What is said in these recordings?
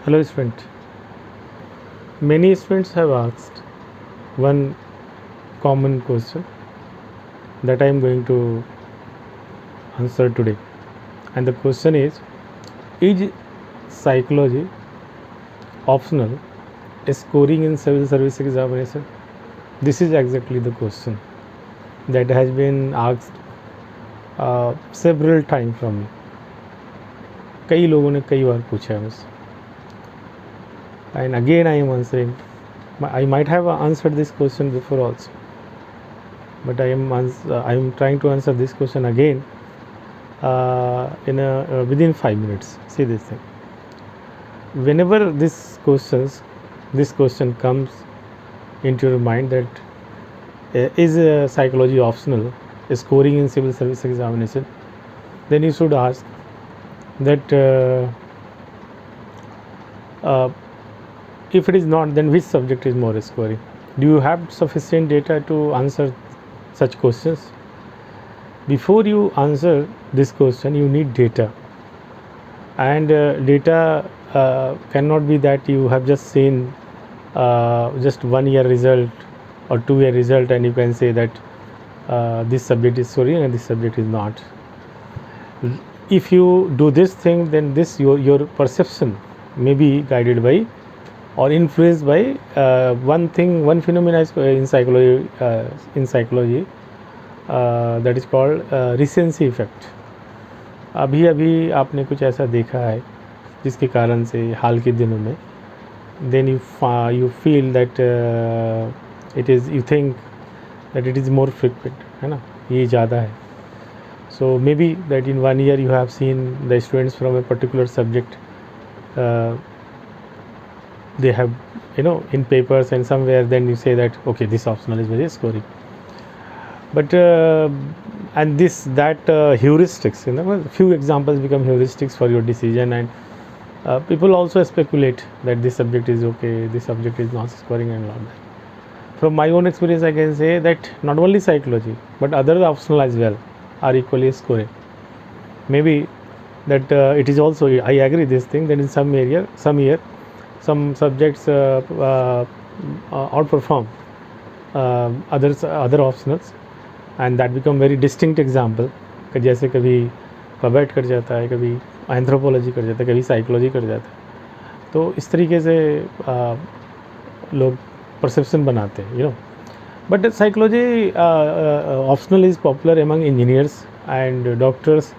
Hello student. Many students have asked one common question that I am going to answer today. And the question is psychology optional scoring in civil service examination? This is exactly the question that has been asked several times from me. कई लोगों ने कई बार पूछा है मुझसे. And again I am answering. I might have answered this question before also, but I am trying to answer this question again within 5 minutes. See this thing. Whenever this question comes into your mind that is psychology optional scoring in civil service examination, then you should ask that if it is not, then which subject is more scoring? Do you have sufficient data to answer such questions? Before you answer this question, you need data, and data cannot be that you have just seen just 1 year result or 2 year result and you can say that this subject is scoring and this subject is not. If you do this thing, then your perception may be guided by or influenced by one phenomena in psychology that is called recency effect. अभी आपने कुछ ऐसा देखा है जिसके कारण से हाल के दिनों में then you feel that you think that it is more frequent, है ना, ये ज़्यादा है. So maybe that in 1 year you have seen the students from a particular subject they have in papers and somewhere, then you say that okay, this optional is very scoring. But and heuristics, few examples become heuristics for your decision, and people also speculate that this subject is okay, this subject is not scoring and all that. From my own experience, I can say that not only psychology but other optional as well are equally scoring. Maybe that it is also, I agree this thing, that in some year some subjects outperform other optionals, and that become very distinct example. जैसे कभी पबेट कर जाता है, कभी anthropology कर जाता है, कभी साइकोलॉजी कर जाता है. तो इस तरीके से लोग परसेप्शन बनाते हैं, But psychology optional is popular among engineers and doctors,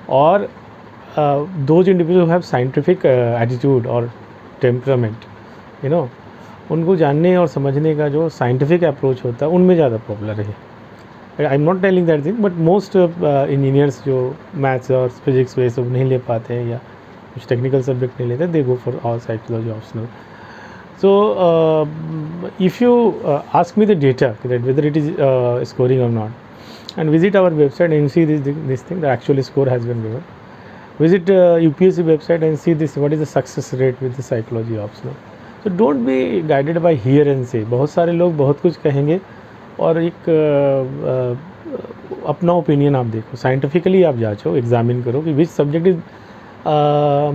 or those individuals who have scientific attitude or temperament, उनको जानने और समझने का जो साइंटिफिक अप्रोच होता है उनमें ज़्यादा पॉपुलर है. I am not telling that thing, but most engineers जो मैथ्स और फिजिक्स वे सब नहीं ले पाते हैं या कुछ टेक्निकल सब्जेक्ट नहीं लेते, they go for all psychology optional. So if you ask me the data that whether it is scoring or not, and visit our website and see this thing, the actual score has been given. Visit UPSC website and see this, what is the success rate with the psychology optional. So don't be guided by hear and say. बहुत सारे लोग बहुत कुछ कहेंगे और एक अपना opinion आप देखो, साइंटिफिकली आप जांचो, एग्जामिन करो कि which subject is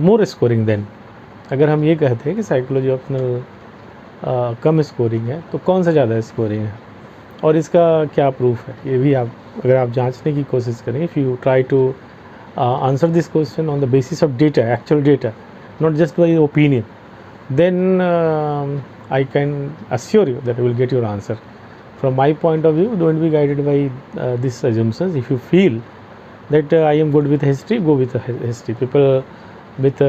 more scoring then. अगर हम ये कहते हैं कि साइकोलॉजी ऑप्शनल कम स्कोरिंग है, तो कौन सा ज़्यादा स्कोरिंग है और इसका क्या प्रूफ है, ये भी आप अगर आप जांचने की कोशिश करें. If you try to answer this question on the basis of data, actual data, not just by opinion, then I can assure you that you will get your answer. From my point of view, don't be guided by these assumptions. If you feel that I am good with history, go with history. People with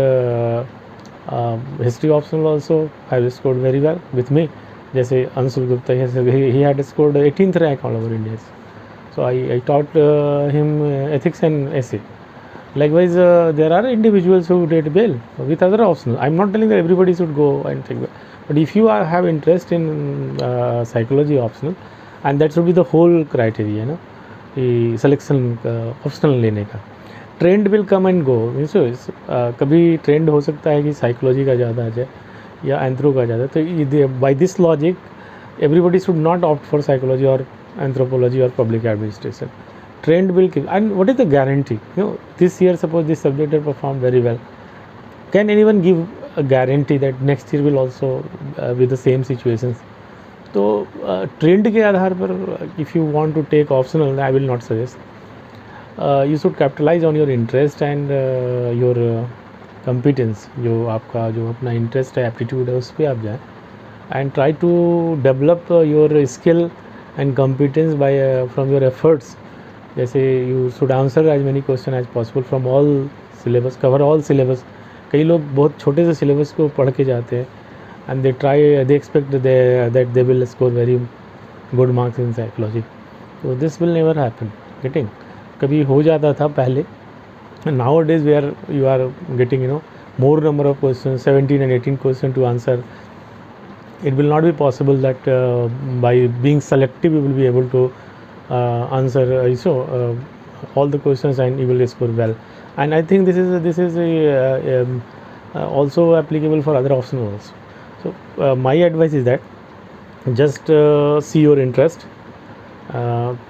history optional also have scored very well with me. जैसे Anshul Gupta, he had scored 18th rank all over India. So I taught him ethics and essay. Likewise, there are individuals who did well with other optional. I'm not telling that everybody should go and take, but if you have interest in psychology optional, and that should be the whole criteria, selection optional लेने का. Trend will come and go. कभी trend हो सकता है कि psychology का ज़्यादा आ जाए या एंथ्रो का ज़्यादा, तो by this logic everybody should not opt for psychology और एंथ्रोपोलॉजी और public administration. Trend will keep. And what is the guarantee? This year suppose this subject had performed very well. Can anyone give a guarantee that next year will also be the same situations. तो trend के आधार पर if you want to take optional, I will not suggest. You should capitalize on your interest and your competence. जो आपका जो अपना interest है, aptitude है, उस पर आप जाएँ and try to develop your skill and competence by from your efforts. जैसे you should answer as many question as possible from all syllabus, cover all syllabus. कई लोग बहुत छोटे से syllabus को पढ़ के जाते हैं and they expect that they will score very good marks in psychology. So this will never happen. Getting कभी हो जाता था पहले. Nowadays where you are getting more number of questions, 17 and 18 questions to answer, it will not be possible that by being selective you will be able to answer all the questions and you will score well. And I think this is also applicable for other options also. So my advice is that just see your interest,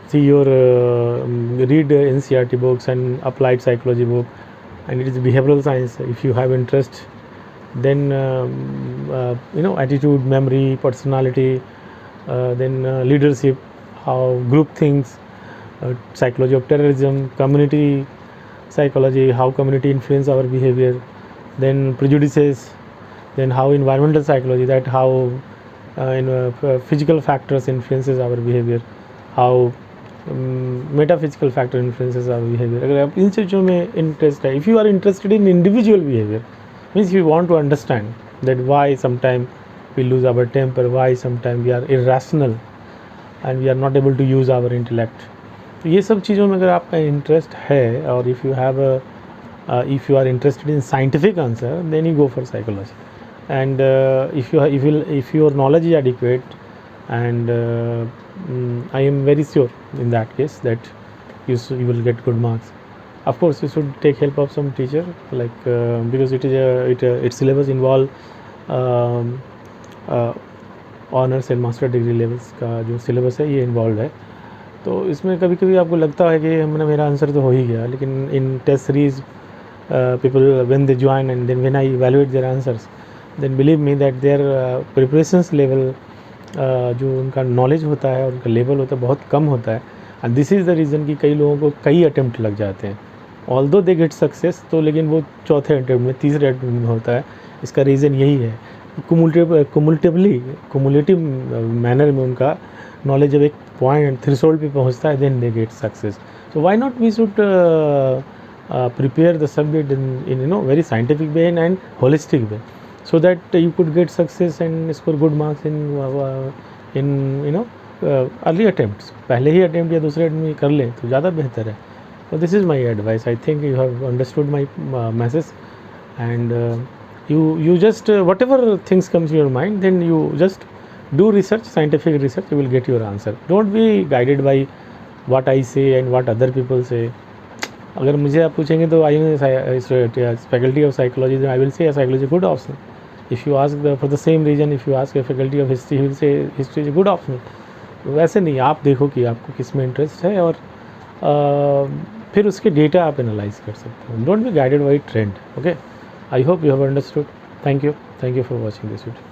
see your read NCERT books and applied psychology book, and it is behavioral science. If you have interest, then attitude, memory, personality, then leadership, how group thinks, psychology of terrorism, community psychology, how community influence our behavior, then prejudices, then how environmental psychology, that how physical factors influences our behavior, how metaphysical factor influences our behavior. अगर आप इन चीज़ों में interest है, if you are interested in individual behavior, means you want to understand that why sometimes we lose our temper, why sometimes we are irrational and we are not able to use our intellect. तो ये सब चीज़ों में अगर आपका interest है और if you are interested in scientific answer, then you go for psychology. And if your knowledge is adequate, and I am very sure in that case that you will get good marks. Of course you should take help of some teacher, like because its syllabus involve honours and master degree levels का जो syllabus है ये involve है. तो इसमें कभी कभी आपको लगता है कि मेरा आंसर तो हो ही गया, लेकिन in test series people when they join and then when I evaluate their answers, then believe me that their preparations level, जो उनका नॉलेज होता है और उनका लेवल होता है, बहुत कम होता है. And this is the reason कि कई लोगों को कई अटैम्प्ट लग जाते हैं, ऑल्दो दे गेट सक्सेस, तो लेकिन वो चौथे अटैम्प्ट में, तीसरे अटैम्प्ट में होता है. इसका रीज़न यही है, कुमुलेटिव मैनर में उनका नॉलेज जब एक पॉइंट थ्रेशोल्ड पे पहुंचता है, then they get success. So why not we should prepare the subject in very scientific way and holistic way, so that you could get success and score good marks in early attempts. पहले ही attempt या दूसरे attempt में कर लें तो ज़्यादा बेहतर है. So this is my advice. I think you have understood my message, and you just whatever things comes to your mind, then you just do research, scientific research, you will get your answer. Don't be guided by what I say and what other people say. अगर मुझे आप पूछेंगे तो I am faculty of psychology, I will say psychology good option. If you ask for the same reason, if you ask faculty of history, he will say history is good option. वैसे नहीं, आप देखो कि आपको किस में interest है और फिर उसके डेटा आप एनालाइज कर सकते हो. Don't be guided by trend. Okay, I hope you have understood. Thank you for watching this video.